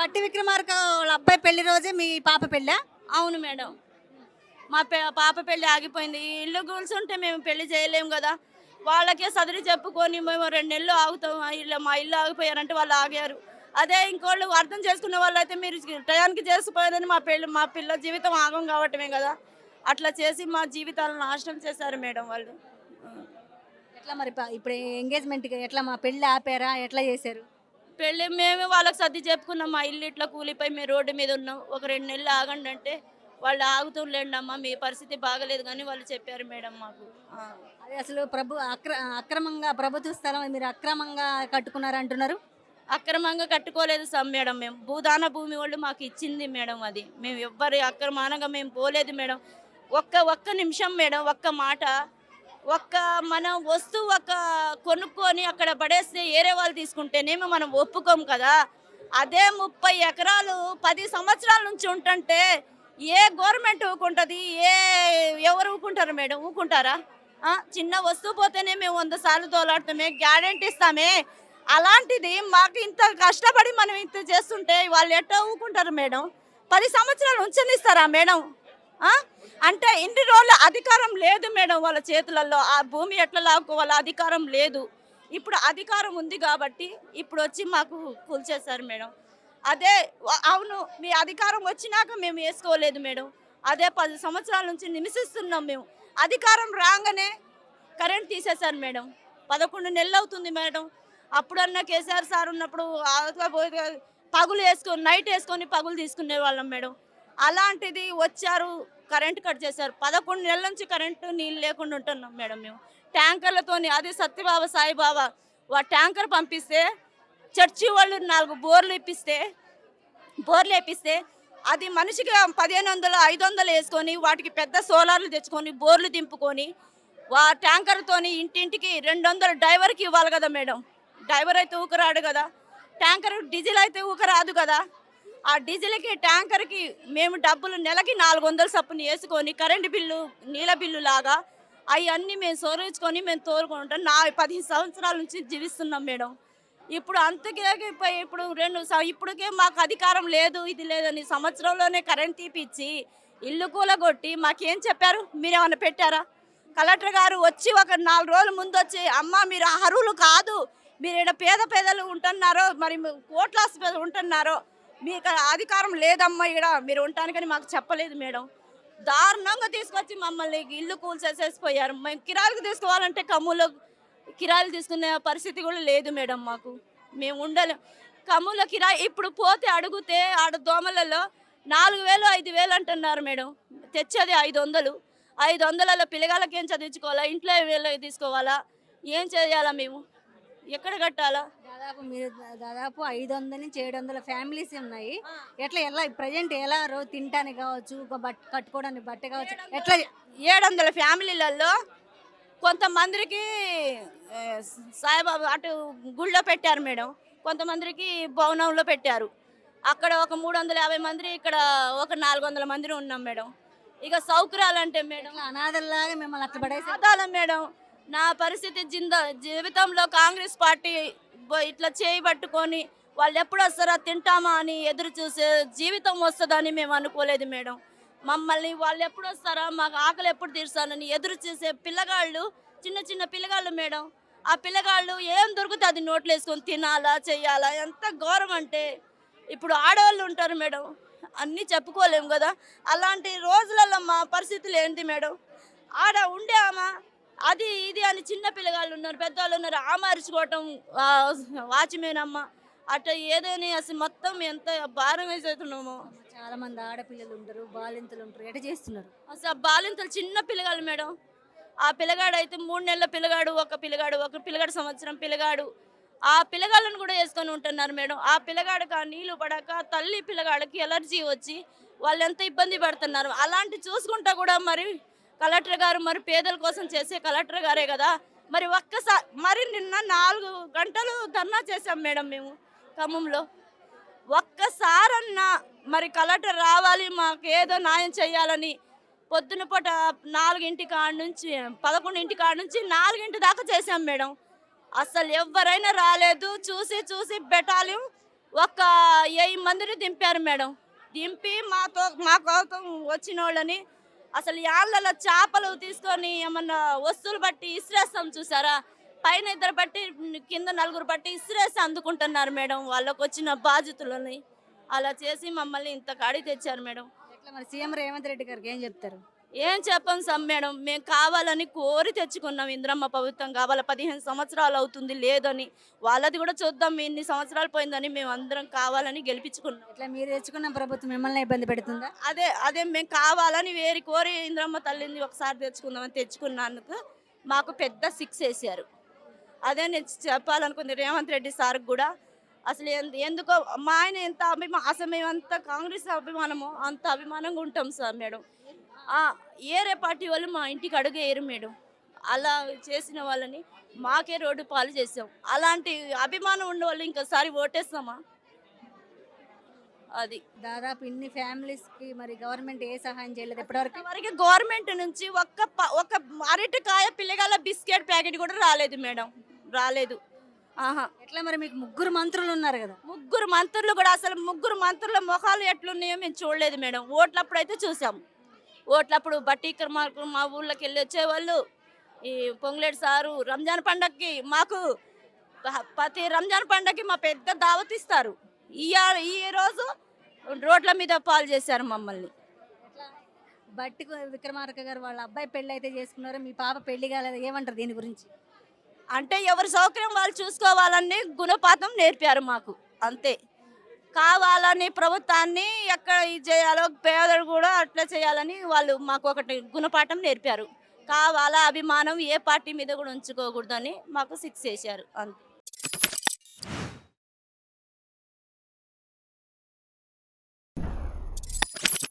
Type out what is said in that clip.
బట్టి విక్రమార్క వాళ్ళ అబ్బాయి పెళ్లి రోజే మీ పాప పెళ్ళా? అవును మేడం. మా పాప పెళ్లి ఆగిపోయింది. ఈ ఇల్లు కూల్చుంటే మేము పెళ్లి చేయలేము కదా. వాళ్ళకే సదిరి చెప్పుకొని మేము 2 నెలలు ఆగుతాం, మా ఇల్లు ఆగిపోయారంటే వాళ్ళు ఆగారు. అదే ఇంకోళ్ళు అర్థం చేసుకునే వాళ్ళు అయితే మీరు టయానికి చేసుకుపోయారని మా పిల్ల జీవితం ఆగం కావటమే కదా. అట్లా చేసి మా జీవితాలను నాశనం చేశారు మేడం వాళ్ళు. ఎట్లా మరి ఇప్పుడు ఎంగేజ్మెంట్‌కి ఎట్లా మా పెళ్లి ఆపారా? ఎట్లా చేశారు? పెళ్ళి మేము వాళ్ళకి సర్ది చెప్పుకున్నాం. మా ఇల్లు ఇట్లా కూలిపోయి మేము రోడ్డు మీద ఉన్నాం. ఒక 2 నెలలు ఆగండి అంటే వాళ్ళు ఆగుతుండలేండి అమ్మ, మీ పరిస్థితి బాగలేదు కానీ వాళ్ళు చెప్పారు మేడం మాకు. ఆ. అది అసలు అక్రమంగా ప్రభుత్వ స్థలం మీరు అక్రమంగా కట్టుకున్నారంటున్నారు. అక్రమంగా కట్టుకోలేదు మేడం. మేము భూదాన భూమి వాళ్ళు మాకు ఇచ్చింది మేడం. అది మేము ఎవ్వరి అక్రమానంగా మేము పోలేదు మేడం. ఒక్క నిమిషం మేడం, ఒక్క మాట, ఒక్క మనం వస్తువు కొనుక్కొని అక్కడ పడేస్తే ఏరే వాళ్ళు తీసుకుంటేనేమో మనం ఒప్పుకోం కదా. అదే 30 ఎకరాలు 10 సంవత్సరాల నుంచి ఉంటుంటే ఏ గవర్నమెంట్ ఊకుంటుంది? ఎవరు ఊకుంటారు మేడం? ఊకుంటారా? చిన్న వస్తువు పోతేనే మేము 100 సార్లు తోలాడుతామే, గ్యారెంటీ ఇస్తామే. అలాంటిది మాకు ఇంత కష్టపడి మనం ఇంత చేస్తుంటే వాళ్ళు ఎట్లా ఊకుంటారు మేడం? 10 సంవత్సరాలు ఉంచనిస్తారా మేడం? అంటే ఇన్ని రోజులు అధికారం లేదు మేడం వాళ్ళ చేతులలో. ఆ భూమి ఎట్లా లాక్కోవాలో అధికారం లేదు. ఇప్పుడు అధికారం ఉంది కాబట్టి ఇప్పుడు వచ్చి మాకు కూల్చేశారు మేడం. అదే అవును, మీ అధికారం వచ్చినాక మేము వేసుకోలేదు మేడం. అదే 10 సంవత్సరాల నుంచి నివసిస్తున్నాం మేము. అధికారం రాగానే కరెంట్ తీసేశారు మేడం. 11 నెలలు అవుతుంది మేడం. అప్పుడన్నా కేసీఆర్ సార్ ఉన్నప్పుడు పగులు వేసుకొని నైట్ వేసుకొని పగులు తీసుకునే వాళ్ళం మేడం. అలాంటిది వచ్చారు, కరెంట్ కట్ చేశారు. 11 నెలల నుంచి కరెంటు నీళ్ళు లేకుండా ఉంటున్నాం మేడం మేము. ట్యాంకర్లతోని, అది సత్యబాబా సాయిబాబా ట్యాంకర్ పంపిస్తే, చర్చి వాళ్ళు 4 బోర్లు వేపిస్తే అది మనిషికి 1500 500 వేసుకొని వాటికి పెద్ద సోలార్లు తెచ్చుకొని బోర్లు దింపుకొని ట్యాంకర్తోని ఇంటింటికి 200 డ్రైవర్కి ఇవ్వాలి కదా మేడం. డ్రైవర్ అయితే ఊకరాడు కదా. ట్యాంకర్ డీజిల్ అయితే ఊకరాదు కదా. ఆ డీజిల్కి ట్యాంకర్కి మేము డబ్బులు నెలకి 400 చొప్పున వేసుకొని కరెంటు బిల్లు నీళ్ళ బిల్లు లాగా అవన్నీ మేము సోరించుకొని మేము తోలుకుంటాం. 10 సంవత్సరాల నుంచి జీవిస్తున్నాం మేడం. ఇప్పుడు అంతకే ఇప్పుడు ఇప్పటికే మాకు అధికారం లేదు, ఇది లేదని సంవత్సరంలోనే కరెంట్ తీపిచ్చి ఇల్లు కూలగొట్టి మాకేం చెప్పారు? మీరేమన్నా పెట్టారా? కలెక్టర్ గారు వచ్చి ఒక 4 రోజుల ముందు వచ్చి, అమ్మ మీరు అర్హులు కాదు, మీరు ఇక్కడ పేదలు ఉంటున్నారో, మరి కోట్ల ఆస్పత్రి ఉంటున్నారో, మీకు అధికారం లేదమ్మా ఇక్కడ మీరు ఉండటానికని మాకు చెప్పలేదు మేడం. దారుణంగా తీసుకొచ్చి మమ్మల్ని ఇల్లు కూల్చేసేసిపోయారు. మేము కిరాయిలకు తీసుకోవాలంటే ఖమ్మంలో కిరాయిలు తీసుకునే పరిస్థితి కూడా లేదు మేడం మాకు. మేము ఉండలేం ఖమ్మంలో కిరాయి. ఇప్పుడు పోతే అడిగితే ఆడ దోమలలో 4000 5000 అంటున్నారు మేడం. తెచ్చేది 500. 500లలో పిల్లగాళ్ళకి ఏం చదివించుకోవాలా? ఇంట్లో తీసుకోవాలా? ఏం చేయాలా? మేము ఎక్కడ కట్టాలా? దాదాపు 500 నుంచి 700 ఫ్యామిలీస్ ఉన్నాయి. ఎలా ప్రజెంట్ ఎలా రోజు తినడానికి కావచ్చు, కట్టుకోవడానికి బట్ట కావచ్చు, ఎట్లా 700 ఫ్యామిలీలలో కొంతమందికి సాయిబాబా అటు గుళ్ళో పెట్టారు మేడం, కొంతమందికి భవనంలో పెట్టారు. అక్కడ ఒక 350 మంది, ఇక్కడ ఒక 400 మంది ఉన్నాం మేడం. ఇక సౌకర్యాలు అంటే మేడం అనాథల్లాగా మిమ్మల్ని అట్లా పడేసి మేడం. నా పరిస్థితి జీవితంలో కాంగ్రెస్ పార్టీ ఇట్లా చేయి పట్టుకొని వాళ్ళు ఎప్పుడు వస్తారా తింటామా అని ఎదురు చూసే జీవితం వస్తుందని మేము అనుకోలేదు మేడం. మమ్మల్ని వాళ్ళు ఎప్పుడు వస్తారా, మాకు ఆకలి ఎప్పుడు తీరుస్తానని ఎదురు చూసే పిల్లగాళ్ళు, చిన్న పిల్లగాళ్ళు మేడం. ఆ పిల్లగాళ్ళు ఏం దొరికితే అది నోట్లు వేసుకొని తినాలా, చెయ్యాలా? ఎంత ఘోరం అంటే ఇప్పుడు ఆడవాళ్ళు ఉంటారు మేడం, అన్నీ చెప్పుకోలేము కదా. అలాంటి రోజులలో మా పరిస్థితులు ఏంటి మేడం? ఆడ ఉండే అది ఇది అని చిన్న పిల్లగాళ్ళు ఉన్నారు, పెద్దవాళ్ళు ఉన్నారు, అరుచుకోవటం, వాచ్మెన్ అమ్మ అట్లా ఏదైనా అసలు మొత్తం ఎంత భారం వేసేస్తున్నామో. చాలా మంది ఆడపిల్లలు ఉంటారు, బాలింతలు ఉంటారు, ఎట చేస్తున్నారు అసలు బాలింతలు చిన్న పిల్లగాళ్ళు మేడం. ఆ పిల్లగాడు అయితే 3 నెలల పిల్లగాడు, ఒక పిల్లగాడు సంవత్సరం పిల్లగాడు, ఆ పిల్లగాళ్ళను కూడా వేసుకొని ఉంటున్నారు మేడం. ఆ పిల్లగాడికి ఆ నీళ్లు పడక తల్లి పిల్లగాడికి ఎలర్జీ వచ్చి వాళ్ళు ఎంత ఇబ్బంది పడుతున్నారు. అలాంటి చూసుకుంటా కూడా మరి కలెక్టర్ గారు, మరి పేదల కోసం చేసే కలెక్టర్ గారే కదా. మరి నిన్న 4 గంటలు ధర్నా చేశాం మేడం మేము ఖమ్మంలో. ఒక్కసారన్నా మరి కలెక్టర్ రావాలి, మాకు ఏదో న్యాయం చేయాలని పొద్దున పూట 4 కాడ నుంచి 11 కాడ నుంచి 4 దాకా చేశాం మేడం. అసలు ఎవరైనా రాలేదు. చూసి బెటాలియం ఒక 1000 మందిని దింపారు మేడం. దింపి మా కోసం వచ్చిన వాళ్ళని అసలు యాళ్ళలో చేపలు తీసుకొని ఏమన్నా వస్తువులు బట్టి ఇసిరేస్తాం చూసారా, పైన ఇద్దరు బట్టి కింద నలుగురు బట్టి ఇసిరేసి అందుకుంటున్నారు మేడం వాళ్ళకు వచ్చిన బాధితులని. అలా చేసి మమ్మల్ని ఇంత కాడికి తెచ్చారు మేడం. ఎట్లా మరి సీఎం రేవంత్ రెడ్డి గారికి ఏం చెప్తారు? ఏం చెప్పం మేడం, మేము కావాలని కోరి తెచ్చుకున్నాం. ఇంద్రమ్మ ప్రభుత్వం కావాలా, 15 సంవత్సరాలు అవుతుంది లేదని. వాళ్ళది కూడా చూద్దాం, ఇన్ని సంవత్సరాలు పోయిందని మేము అందరం కావాలని గెలిపించుకున్నాం. ఇట్లా మీరు తెచ్చుకున్న ప్రభుత్వం మిమ్మల్ని ఇబ్బంది పెడుతుందా? అదే అదే మేము కావాలని కోరి ఇంద్రమ్మ తల్లిని ఒకసారి తెచ్చుకుందామని తెచ్చుకున్నందుకు మాకు పెద్ద 6 వేసారు. అదే నేను చెప్పాలనుకుంది రేవంత్ రెడ్డి సార్కి కూడా. అసలు ఎందుకో మా ఆయన ఎంత అసలు మేము అంత కాంగ్రెస్ అభిమానమో అంత అభిమానంగా ఉంటాం సార్ మేడం. ఏరే పార్టీ వాళ్ళు మా ఇంటికి అడుగేయరు మేడం. అలా చేసిన వాళ్ళని మాకే రోడ్డు పాలు చేసాం. అలాంటి అభిమానం ఉన్న వాళ్ళు ఇంకోసారి ఓటేస్తామా? అది దాదాపు ఇన్ని ఫ్యామిలీస్కి మరి గవర్నమెంట్ ఏ సహాయం చేయలేదు ఇప్పటివరకు? వరకు గవర్నమెంట్ నుంచి ఒక్క అరటికాయ పిల్లగాల బిస్కెట్ ప్యాకెట్ కూడా రాలేదు మేడం, రాలేదు. ఆహా. ఎట్లా మరి మీకు ముగ్గురు మంత్రులు ఉన్నారు కదా? ముగ్గురు మంత్రులు కూడా అసలు ముగ్గురు మంత్రుల ముఖాలు ఎట్లున్నాయో మేము చూడలేదు మేడం. ఓట్లప్పుడు అయితే చూసాం. ఓట్లప్పుడు బట్టి మార్కు మా ఊళ్ళోకి వెళ్ళి వచ్చేవాళ్ళు. ఈ పొంగులేటి సారు రంజాన్ పండగకి మాకు ప్రతి రంజాన్ పండగకి మా పెద్ద దావత్ ఇస్తారు. ఈ రోజు రోడ్ల మీద పాలు చేశారు మమ్మల్ని. బట్టి విక్రమార్క గారు వాళ్ళ అబ్బాయి పెళ్లి అయితే చేసుకున్నారు, మీ పాప పెళ్లి కాలేదు, ఏమంటారు దీని గురించి? అంటే ఎవరి సౌకర్యం వాళ్ళు చూసుకోవాలని గుణపాఠం నేర్పారు మాకు, అంతే. కావాలని ప్రభుత్వాన్ని ఎక్కడ ఇది చేయాలో పేదలు కూడా అట్లా చేయాలని వాళ్ళు మాకు ఒకటి గుణపాఠం నేర్పారు. కావాలా అభిమానం ఏ పార్టీ మీద కూడా ఉంచుకోకూడదని మాకు 6 వేశారు, అంతే.